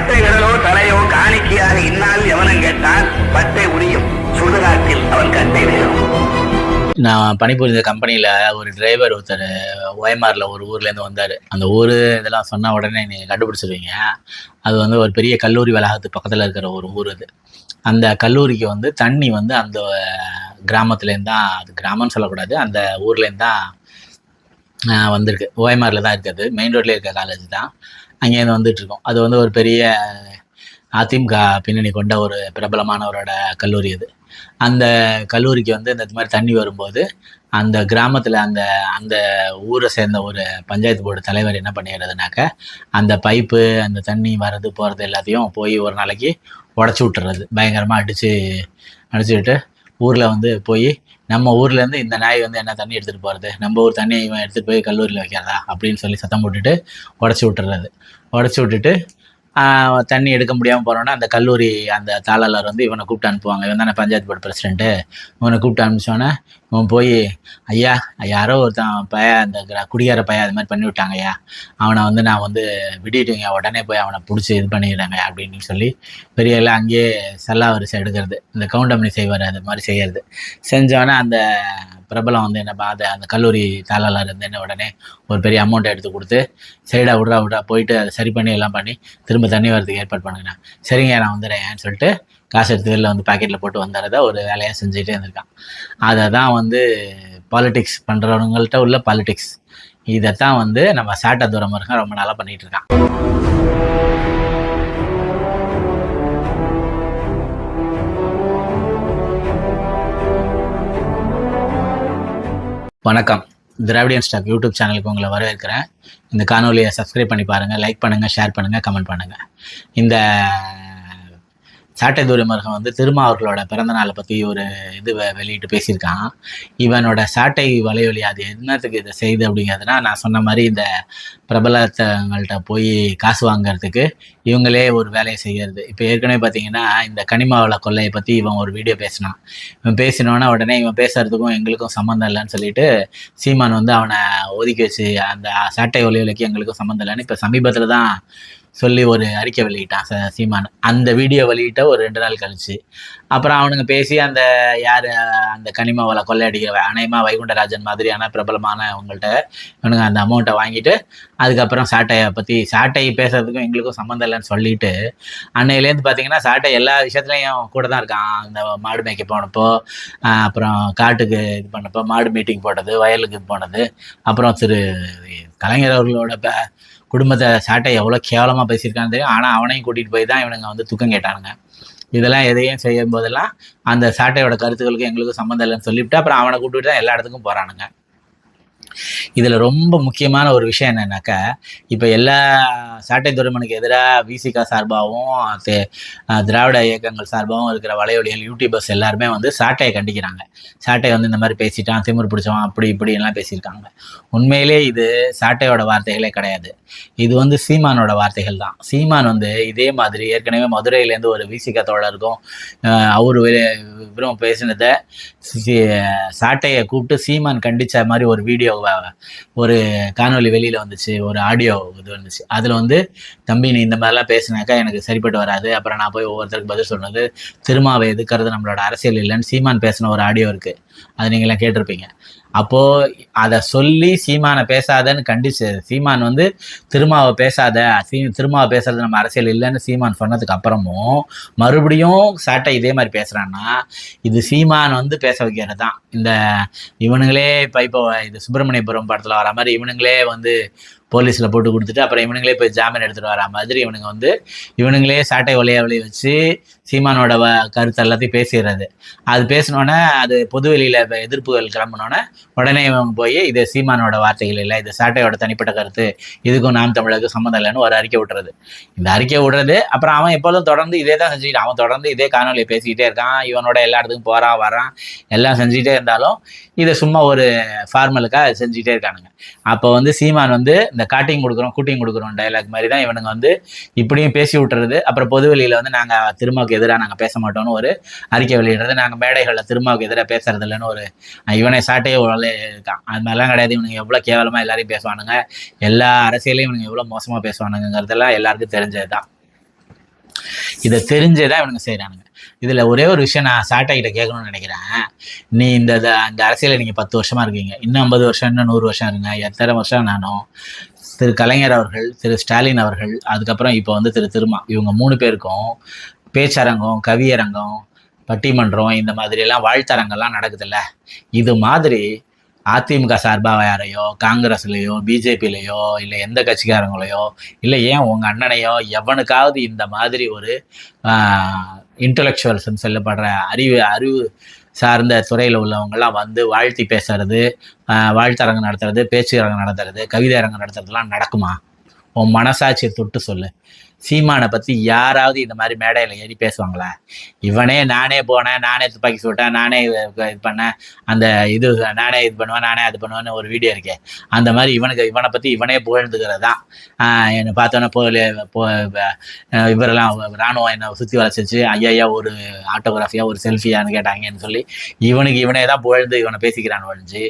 பட்டை விரலோ தலையோ காணிக்கையாக இந்நாள் எவனும் கேட்டால் பட்டை உரியும் சுடுகாட்டில் அவன் கட்டை வேறும். நான் பணிபுரிந்த கம்பெனியில் ஒரு டிரைவர் ஒருத்தர் ஓஎம்ஆரில் ஒரு ஊர்லேருந்து வந்தார். அந்த ஊர் இதெல்லாம் சொன்ன உடனே நீங்கள் கண்டுபிடிச்சிருவீங்க. அது வந்து ஒரு பெரிய கல்லூரி வளாகத்துக்கு பக்கத்தில் இருக்கிற ஒரு ஊர். அது அந்த கல்லூரிக்கு வந்து தண்ணி வந்து அந்த கிராமத்துலேருந்து தான், அது கிராமம்னு சொல்லக்கூடாது, அந்த ஊர்லேருந்து தான் வந்திருக்கு. ஓஎம்ஆரில் தான் இருக்குது, மெயின் ரோட்லேயே இருக்க காலேஜ் தான். அங்கேருந்து வந்துட்டுருக்கோம். அது வந்து ஒரு பெரிய அதிமுக பின்னணி கொண்ட ஒரு பிரபலமானவரோட கல்லூரி அது. அந்த கல்லூரிக்கு வந்து இந்த மாதிரி தண்ணி வரும்போது அந்த கிராமத்தில் அந்த அந்த ஊரை சேர்ந்த ஒரு பஞ்சாயத்து போர்டு தலைவர் என்ன பண்ணிடுறதுனாக்க, அந்த பைப்பு அந்த தண்ணி வர்றது போகிறது எல்லாத்தையும் போய் ஒரு நாளைக்கு உடச்சி விட்டுறது, பயங்கரமாக அடிச்சுக்கிட்டு ஊரில் வந்து போய் நம்ம ஊர்லேருந்து இந்த நாய் வந்து என்ன தண்ணி எடுத்துகிட்டு போகிறது, நம்ம ஊர் தண்ணியை இவன் எடுத்துகிட்டு போய் கல்லூரியில் வைக்கிறதா அப்படின்னு சொல்லி சத்தம் போட்டுட்டு உடச்சி விட்டுட்டு தண்ணி எடுக்க முடியாமல் போனோன்னா அந்த கல்லூரி அந்த தாளாளர் வந்து இவனை கூப்பிட்டு அனுப்புவாங்க. இவன் தானே பஞ்சாயத்து போர்டு பிரசிடென்ட்டு. இவனை கூப்பிட்டு அனுப்பிச்சோன்னே இவன் போய், ஐயா யாரோ ஒருத்தன் அந்த குடிகார அது மாதிரி பண்ணி விட்டாங்க ஐயா, அவனை வந்து நான் வந்து விட்டுட்டேங்க, உடனே போய் அவனை பிடிச்சி இது பண்ணிடுறாங்க அப்படின்னு சொல்லி பெரிய எல்லாம் அங்கேயே செல்லா வரிசை எடுக்கிறது, இந்த கவுண்டமணி செய்வார் அது மாதிரி செய்கிறது. செஞ்சோன்னே அந்த பிரபலம் வந்து என்ன அந்த கல்லூரி தாளாளர் வந்து என்ன உடனே ஒரு பெரிய அமௌண்ட்டை எடுத்து கொடுத்து, சரிடா விட்றா போயிட்டு அதை சரி பண்ணி எல்லாம் பண்ணி திரும்ப தண்ணி வரதுக்கு ஏற்பாடு பண்ணுங்கண்ணா. சரிங்க நான் வந்துடுறேன்னு சொல்லிட்டு காசு எடுத்து வெளில வந்து பாக்கெட்டில் போட்டு வந்துடுறத ஒரு வேலையாக செஞ்சுக்கிட்டே இருந்திருக்கான். அதை தான் வந்து பாலிடிக்ஸ் பண்ணுறவங்கள்ட்ட உள்ள பாலிடிக்ஸ். இதைத்தான் வந்து நம்ம சாட்டை துரைமுருகன் ரொம்ப நாளாக பண்ணிகிட்டு இருக்கான். வணக்கம். திராவிடியன் ஸ்டாக் யூடியூப் சேனலுக்கு உங்களை வரவேற்கிறேன். இந்த காணொலியை சப்ஸ்கிரைப் பண்ணி பாருங்கள், லைக் பண்ணுங்கள், ஷேர் பண்ணுங்கள், கமெண்ட் பண்ணுங்கள். இந்த சாட்டை துரைமுருகன் வந்து திருமாவர்களோட பிறந்தநாளை பற்றி ஒரு இது வெளியிட்டு பேசியிருக்கான். இவனோட சாட்டை வலையொலி அது என்னத்துக்கு இதை செய்யுது அப்படிங்கிறதுனா, நான் சொன்ன மாதிரி இந்த பிரபலத்தங்கள்கிட்ட போய் காசு வாங்கிறதுக்கு இவங்களே ஒரு வேலையை செய்கிறது. இப்போ ஏற்கனவே பார்த்தீங்கன்னா இந்த கனிமாவள கொள்ளையை பற்றி இவன் ஒரு வீடியோ பேசினான். இவன் பேசினோன்னா உடனே இவன் பேசுறதுக்கும் எங்களுக்கும் சம்மந்தம் இல்லைன்னு சொல்லிட்டு சீமான் வந்து அவனை ஒதுக்கி வச்சு, அந்த சாட்டை வலையொலிக்கு எங்களுக்கும் சம்மந்தம் இல்லைன்னு இப்போ சமீபத்தில் தான் சொல்லி ஒரு அறிக்கை வெளியிட்டான் சீமான். அந்த வீடியோ வெளியிட்ட ஒரு 2 நாள் கழிச்சு அப்புறம் அவனுங்க பேசி அந்த யார் அந்த கனிமாவளை கொள்ளையடிக்கிற அநேகமாக வைகுண்டராஜன் மாதிரியான பிரபலமான அவங்கள்ட்ட இவனுங்க அந்த அமௌண்ட்டை வாங்கிட்டு அதுக்கப்புறம் சாட்டை பேசுறதுக்கும் எங்களுக்கும் சம்மந்தம் இல்லைன்னு சொல்லிட்டு அன்னையிலேருந்து பார்த்தீங்கன்னா சாட்டை எல்லா விஷயத்துலையும் கூட தான் இருக்கான். அந்த மாடு மேய்க்க போனப்போ, அப்புறம் காட்டுக்கு இது பண்ணப்போ, மாடு மீட்டிங் போட்டது, வயலுக்கு இது போனது, அப்புறம் திரு கலைஞர் அவர்களோட குடும்பத்தை சாட்டை எவ்வளோ கேவலமாக பேசியிருக்கான்னு தெரியும். ஆனால் அவனையும் கூட்டிகிட்டு போய் தான் இவனுங்க வந்து துக்கம் கேட்டானுங்க. இதெல்லாம் எதையும் செய்யும் போதெல்லாம் அந்த சாட்டையோட கருத்துக்களுக்கு எங்களுக்கும் சம்மந்தம் இல்லைன்னு சொல்லிவிட்டு அப்புறம் அவனை கூப்பிட்டு தான் எல்லா இடத்துக்கும் போகிறானுங்க. இதில் ரொம்ப முக்கியமான ஒரு விஷயம் என்னன்னாக்கா, இப்போ எல்லா சாட்டை துரைமுருகனுக்கு எதிராக விசிகா சார்பாகவும் திராவிட இயக்கங்கள் சார்பாகவும் இருக்கிற வலையொலிகள் யூடியூபர்ஸ் எல்லாருமே வந்து சாட்டையை கண்டிக்கிறாங்க. சாட்டை வந்து இந்த மாதிரி பேசிட்டான், திமிர் பிடிச்சவன், அப்படி இப்படி எல்லாம் பேசியிருக்காங்க. உண்மையிலே இது சாட்டையோட வார்த்தைகளே கிடையாது, இது வந்து சீமானோட வார்த்தைகள் தான். சீமான் வந்து இதே மாதிரி ஏற்கனவே மதுரையிலேருந்து ஒரு விசிகா தோழருக்கும் அவர் விவரம் பேசினதை சாட்டையை கூப்பிட்டு சீமான் கண்டித்த மாதிரி ஒரு வீடியோ, ஒரு காணொலி வெளியில் வந்துச்சு, ஒரு ஆடியோ இது வந்துச்சு. அதில் வந்து தம்பி நீ இந்த மாதிரிலாம் பேசினாக்கா எனக்கு சரிப்பட்டு வராது, அப்புறம் நான் போய் ஒவ்வொருத்தருக்கு பதில் சொன்னது, திருமாவை எதுக்கிறது நம்மளோட அரசியல் இல்லைன்னு சீமான் பேசின ஒரு ஆடியோ இருக்குது. அது நீங்களாம் கேட்டிருப்பீங்க. அப்போது அதை சொல்லி சீமானை பேசாதன்னு கண்டிச்சு சீமான் வந்து திருமாவை பேசாத, திருமாவை பேசுறது நம்ம அரசியல் இல்லைன்னு சீமான் சொன்னதுக்கு அப்புறமும் மறுபடியும் சாட்டை இதே மாதிரி பேசுகிறான்னா இது சீமான் வந்து பேச வைக்கிறது தான். இந்த இவனுங்களே இப்போ இது சுப்பிரமணியபுரம் படத்தில் வர மாதிரி இவனுங்களே வந்து போலீஸில் போட்டு கொடுத்துட்டு அப்புறம் இவனுங்களே போய் ஜாமீன் எடுத்துகிட்டு வர மாதிரி இவனுங்களே சாட்டை ஒலையை வச்சு சீமானோட கருத்து எல்லாத்தையும் பேசிடுறது. அது பேசினோன்னே அது பொதுவெளியில் எதிர்ப்புகள் கிளம்பினோன்னே உடனே இவங்க போய் இது சீமானோட வார்த்தைகள் இல்லை, இது சாட்டையோட தனிப்பட்ட கருத்து, இதுக்கும் நாம் தமிழருக்கு சம்மந்தம் இல்லைன்னு ஒரு அறிக்கை விட்டுறது. இந்த அறிக்கை விடுறது அப்புறம் அவன் எப்போதும் தொடர்ந்து இதே தான் செஞ்சுக்கிட்டு, அவன் தொடர்ந்து இதே காணொலியை பேசிக்கிட்டே இருக்கான். இவனோட எல்லா இடத்துக்கும் போகிறான் வரான் எல்லாம் செஞ்சுக்கிட்டே இருந்தாலும் இதை சும்மா ஒரு ஃபார்மலுக்காக செஞ்சுக்கிட்டே இருக்கானுங்க. அப்போ வந்து சீமான் வந்து இந்த காட்டிங் கொடுக்குறோம் டைலாக் மாதிரி தான் இவனுங்க வந்து இப்படியும் பேசி விட்டுறது. அப்புறம் பொதுவெளியில் வந்து நாங்கள் திருமாவுக்கு எதிராக நாங்கள் பேச மாட்டோம்னு ஒரு அறிக்கை வெளியிடுறது, நாங்கள் மேடைகளில் திருமாவுக்கு எதிராக பேசுறது இல்லைன்னு ஒரு இவனை சாட்டையே இருக்கான். அது மாதிரிலாம் கிடையாது. இவனுங்க எவ்வளோ கேவலமாக எல்லாரையும் பேசுவானுங்க, எல்லா அரசியலையும் இவனுங்க எவ்வளோ மோசமாக பேசுவானுங்கிறதெல்லாம் எல்லாருக்கும் தெரிஞ்சது தான். இதை தெரிஞ்சேதான் இவனுங்க செய்கிறானுங்க. இதில் ஒரே ஒரு விஷயம் நான் சாட்டைகிட்ட கேட்கணும்னு நினைக்கிறேன். நீ இந்த அரசியலில் நீங்கள் 10 வருஷமாக இருக்கீங்க, இன்னும் 50 வருஷம், இன்னும் 100 வருஷம் இருங்க, எத்தனை வருஷம் நானும். திரு கலைஞர் அவர்கள், திரு ஸ்டாலின் அவர்கள், அதுக்கப்புறம் இப்போ வந்து திரு திருமா, இவங்க 3 பேருக்கும் பேச்சரங்கம், கவியரங்கம், பட்டிமன்றம், இந்த மாதிரியெல்லாம் வாழ்த்தரங்கெல்லாம் நடக்குதுல்ல. இது மாதிரி அதிமுக சார்பாக யாரையோ, காங்கிரஸ்லையோ, பிஜேபியிலையோ, இல்லை எந்த கட்சிக்காரங்களையோ, இல்லை ஏன் உங்கள் அண்ணனையோ எவனுக்காவது இந்த மாதிரி ஒரு இன்டலெக்சுவல்ஸ்ன்னு சொல்லப்படுற அறிவு சார்ந்த துறையில் உள்ளவங்கெல்லாம் வந்து வாழ்த்தி பேசுறது, வாழ்த்தரங்கம் நடத்துறது, பேச்சரங்கம் நடத்துறது, கவிதை அரங்கம் நடத்துறதுலாம் நடக்குமா? உன் மனசாட்சியை தொட்டு சொல்லு. சீமானை பற்றி யாராவது இந்த மாதிரி மேடையில் ஏறி பேசுவாங்களா? இவனே நானே போனேன், நானே துப்பாக்கி சுட்டேன், நானே இது பண்ணேன், அந்த இது நானே இது பண்ணுவேன், நானே அது பண்ணுவேன்னு ஒரு வீடியோ இருக்கே, அந்த மாதிரி இவனை பற்றி இவனே புகழ்ந்துக்கிறது தான். என்னை பார்த்தோன்னே இவரெல்லாம் இராணுவம் என்னை சுற்றி வளைச்சிச்சு, ஐயா ஒரு ஆட்டோகிராஃபியா ஒரு செல்ஃபியான்னு கேட்டாங்கன்னு சொல்லி இவனே தான் புகழ்ந்து இவனை பேசிக்கிறான் ஒழிஞ்சு,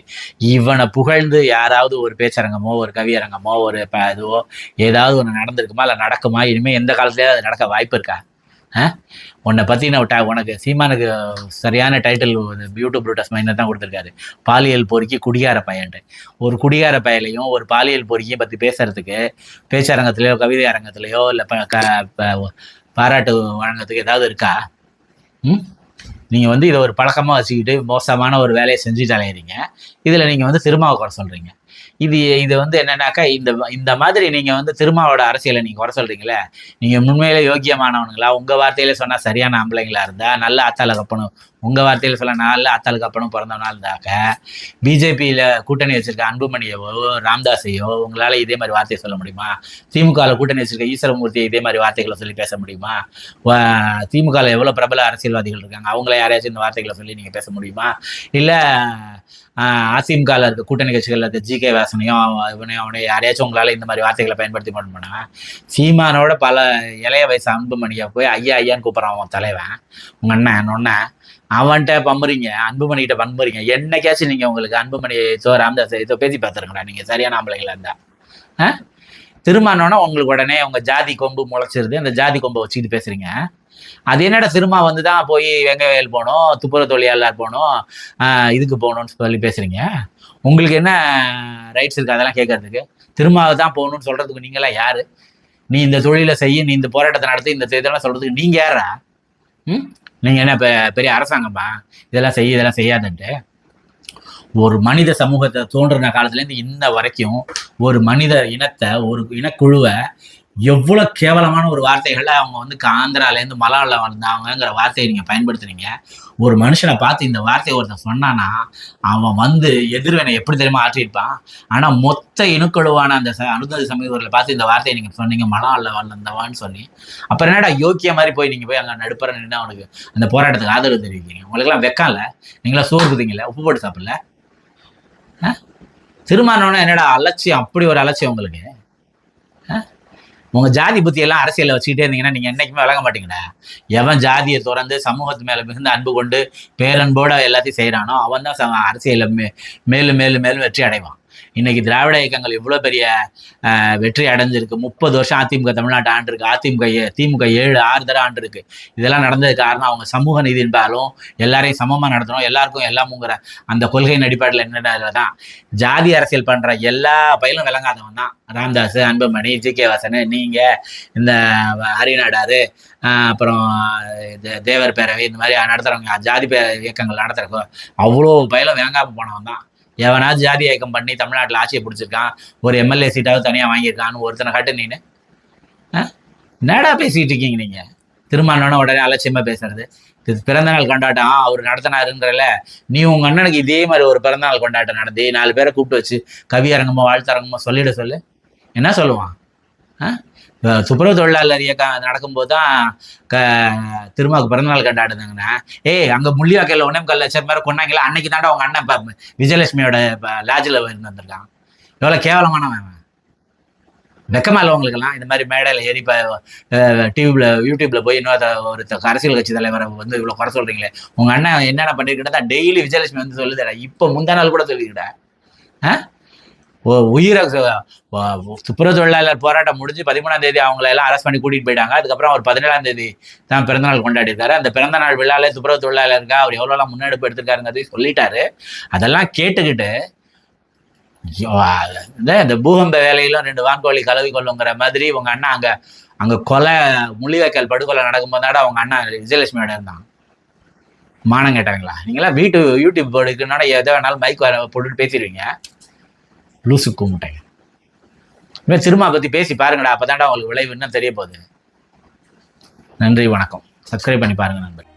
இவனை புகழ்ந்து யாராவது ஒரு பேச்சரங்கமோ, ஒரு கவியரங்கமோ, ஒரு இதுவோ ஏதாவது ஒன்று நடந்திருக்குமா, இல்லை நடக்குமா? இனிமேல் எந்த காலத்துலேயே அது நடக்க வாய்ப்பு இருக்கா? உன்னை பற்றி உனக்கு சீமானுக்கு சரியான டைட்டில் யூடியூப் ப்ரூட்டஸ் மைனர் தான் கொடுத்துருக்காரு, பாலியல் பொறுக்கி குடிகார பையன்ட்டு. ஒரு குடிகார பையலையும் ஒரு பாலியல் பொறுக்கியும் பற்றி பேசுறதுக்கு பேச்சரங்கத்திலையோ, கவிதை அரங்கத்திலையோ, இல்லை பாராட்டு வழங்கத்துக்கு ஏதாவது இருக்கா? நீங்கள் வந்து இதை ஒரு பழக்கமாக வச்சுக்கிட்டு மோசமான ஒரு வேலையை செஞ்சுட்டு அலையிறீங்க. இதில் நீங்கள் வந்து திருமாவை குறை சொல்கிறீங்க. இது வந்து என்னன்னாக்கா, இந்த மாதிரி நீங்கள் வந்து திருமாவோட அரசியலை நீங்கள் குறை சொல்கிறீங்களே, நீங்கள் உண்மையிலே யோக்கியமானவனுங்களா? உங்கள் வார்த்தையில சொன்னால் சரியான ஆம்பளைங்களா இருந்தால், நல்ல ஆத்தாள கப்பனும், உங்கள் வார்த்தையில் சொல்ல நல்ல ஆத்தாள கப்பனும் பிறந்தவனா இருந்தாக்க, பிஜேபியில் கூட்டணி வச்சிருக்க அன்புமணியவோ, ராம்தாஸையோ உங்களால் இதே மாதிரி வார்த்தையை சொல்ல முடியுமா? திமுகவில் கூட்டணி வச்சிருக்க ஈஸ்வரமூர்த்தியை இதே மாதிரி வார்த்தைகளை சொல்லி பேச முடியுமா? திமுகவில் எவ்வளோ பிரபல அரசியல்வாதிகள் இருக்காங்க, அவங்கள யாரையாச்சும் இந்த வார்த்தைகளை சொல்லி நீங்கள் பேச முடியுமா? இல்லை அதிமுகவில் இருக்க கூட்டணி கட்சிகள் இருக்க ஜி.கே. வாசனையும் அவனை யாரையாச்சும் உங்களால் இந்த மாதிரி வார்த்தைகளை பயன்படுத்தி பண்ணா? சீமானோட பல இளைய வயசு அன்புமணியை போய் ஐயான்னு கூப்பிட்றான் அவன் தலைவன், உங்கள் அண்ணன் ஒன்ன, அவன்கிட்ட பம்புறீங்க, அன்புமணிகிட்ட பம்புறீங்க. என்னைக்காச்சும் நீங்கள் உங்களுக்கு அன்புமணியை ராமதாஸ் பேசி பார்த்துருங்கடா நீங்கள் சரியான ஆம்பளைங்களா இருந்தா? திருமானோன்னா உங்களுக்கு உடனே உங்கள் ஜாதி கொம்பு முளைச்சிருது, அந்த ஜாதி கொம்பை வச்சுக்கிட்டு பேசுறீங்க. அது என்னடா திருமா வந்து தான் போய் வெங்கவேல் போகணும், துப்புரவு தொழிலாளர் போகணும், இதுக்கு போகணும்னு சொல்லி பேசுறீங்க. உங்களுக்கு என்ன ரைட்ஸ் இருக்குது அதெல்லாம் கேட்கறதுக்கு? திருமாவை தான் போகணும்னு சொல்றதுக்கு நீங்களாம் யாரு? நீ இந்த தொழிலை செய்ய, நீ இந்த போராட்டத்தை நடத்தி, இந்த இதெல்லாம் சொல்றதுக்கு நீங்க யாரா? நீங்க என்ன பெரிய அரசாங்கமா இதெல்லாம் செய்யாதுன்ட்டு? ஒரு மனித சமூகத்தை தோன்றின காலத்துலேருந்து இன்ன வரைக்கும் ஒரு மனித இனத்தை, ஒரு இனக்குழுவை எவ்வளோ கேவலமான ஒரு வார்த்தைகளை அவங்க வந்து ஆந்திராலேருந்து மலாவில் வந்தாங்கங்கிற வார்த்தையை நீங்கள் பயன்படுத்துறீங்க. ஒரு மனுஷனை பார்த்து இந்த வார்த்தையை ஒருத்தன் சொன்னானா அவன் வந்து எதிர்வினை எப்படி தெரியுமா ஆற்றியிருப்பான். ஆனால் மொத்த இனக்குழுவான அந்த அனுமதி சமீபத்தில் பார்த்து இந்த வார்த்தையை நீங்கள் சொன்னீங்க, மலாவில் வந்தவான்னு சொல்லி, அப்புறம் என்னடா யோக்கிய மாதிரி போய் நீங்கள் போய் அங்கே நடுப்புற நின்று அவனுக்கு அந்த போராட்டத்துக்கு ஆதரவு தெரிவிக்கிறீங்க. உங்களுக்கெல்லாம் வெக்கம் இல்லை? நீங்களாம் சோறு குதிங்களே, உப்பு போட்டு சாப்பிடல? திருமணம்னா என்னடா அலட்சியம், அப்படி ஒரு அலட்சியம் உங்களுக்கு? உங்கள் ஜாதி புத்தியெல்லாம் அரசியலில் வச்சுக்கிட்டே இருந்தீங்கன்னா நீங்கள் என்றைக்குமே விளங்க மாட்டீங்கடா. எவன் ஜாதியை திறந்து சமூகத்து மேலே மிகுந்த அன்பு கொண்டு பேரன்போட எல்லாத்தையும் செய்கிறானோ அவன் தான் அரசியலில் மேலும் மேலும் மேலும் வெற்றி அடைவான். இன்னைக்கு திராவிட இயக்கங்கள் இவ்வளோ பெரிய வெற்றி அடைஞ்சிருக்கு. 30 வருஷம் அதிமுக தமிழ்நாட்டை ஆண்டிருக்கு, திமுக 7-6 தடவை ஆண்டிருக்கு. இதெல்லாம் நடந்ததுக்கு காரணம் அவங்க சமூக நீதி என்பாலும் எல்லாரையும் சமமாக நடத்தணும், எல்லாருக்கும் எல்லாமுங்கிற அந்த கொள்கையின் அடிப்படையில் என்னென்ன தான். ஜாதி அரசியல் பண்ணுற எல்லா பயிலும் விளங்காதவன் தான் ராம்தாஸ், அன்புமணி, ஜி.கே. வாசன், நீங்கள் இந்த ஹரிநாடாரு, அப்புறம் தேவர் பேரவை, இந்த மாதிரி நடத்துகிறவங்க ஜாதி இயக்கங்கள் நடத்துகிறப்போ அவ்வளோ பயிலும் விளங்காமல் போனவன் தான். எவனாவது ஜாதி இயக்கம் பண்ணி தமிழ்நாட்டில் ஆட்சியை பிடிச்சிருக்கான், ஒரு எம்எல்ஏ சீட்டாவது தனியாக வாங்கியிருக்கான்னு ஒருத்தனை காட்டு. நீனு என்னடா பேசிகிட்டு இருக்கீங்க நீங்கள்? திருமணம்னா உடனே அலட்சியமாக பேசுறது. பிறந்தநாள் கொண்டாட்டம் அவர் நடத்தினாருன்றல, நீ உங்கள் அண்ணனுக்கு இதே மாதிரி ஒரு பிறந்தநாள் கொண்டாட்டம் நடத்தி 4 பேரை கூப்பிட்டு வச்சு கவியரங்கமோ வாழ்த்தரங்கமோ சொல்லிட சொல்லு, என்ன சொல்லுவான்? துப்புரவு தொழிலாளர் இயக்கம் நடக்கும்போது தான் திருமாவுக்கு பிறந்தநாள் கொண்டாடுதாங்கண்ணா. அங்கே முள்ளிவாக்கையில் 1.25 பேரை கொண்டாங்களா, அன்னைக்கு தாண்டா உங்கள் அண்ணன் விஜயலட்சுமியோட லாட்ஜில் வந்திருக்கான். எவ்வளோ கேவலமானவன்! வெக்கமா இல்லை உங்களுக்கெல்லாம்? இந்த மாதிரி மேடையில் ஏறி யூடியூப்ல போய் ஒரு அரசியல் கட்சி தலைவரை வந்து இவ்வளோ குறை சொல்றீங்களே. உங்கள் அண்ணன் என்னென்ன பண்ணிருக்கிட்டா டெய்லி விஜயலட்சுமி வந்து சொல்லுதா, இப்போ முந்தா நாள் கூட சொல்லிக்கிட்டா. உயிரை துப்புரவு தொழிலாளர் போராட்டம் முடிஞ்சு 13ஆம் தேதி அவங்கள எல்லாம் அரெஸ்ட் பண்ணி கூட்டிட்டு போயிட்டாங்க. அதுக்கப்புறம் அவர் 17ஆம் தேதி தான் பிறந்தநாள் கொண்டாடி இருக்காரு. அந்த பிறந்தநாள் விழாலே துப்புரவு தொழிலாளருக்கா அவர் எவ்வளோலாம் முன்னெடுப்பு எடுத்திருக்காருங்கிறதையும் சொல்லிட்டாரு. அதெல்லாம் கேட்டுக்கிட்டு இந்த பூகம்ப வேலையிலும் 2 வான்கோழி கலவி கொள்ளுங்கிற மாதிரி உங்க அண்ணா அங்க கொலை முள்ளிவாய்க்கால் படுகொலை நடக்கும்போது தாட அவங்க அண்ணா விஜயலட்சுமியோட இருந்தான். மானம் கேட்டாங்களா? நீங்களா யூடியூப் போடுக்குன்னா எதை வேணாலும் மைக் போட்டுட்டு பேசிடுவீங்க. லூசு கும்பிட்டேன். சினிமா பத்தி பேசி பாருங்கடா, அப்பதான்டா உங்களுக்கு விளைவு இன்னும் தெரிய போகுது. நன்றி, வணக்கம். சப்ஸ்கிரைப் பண்ணி பாருங்க நண்பர்.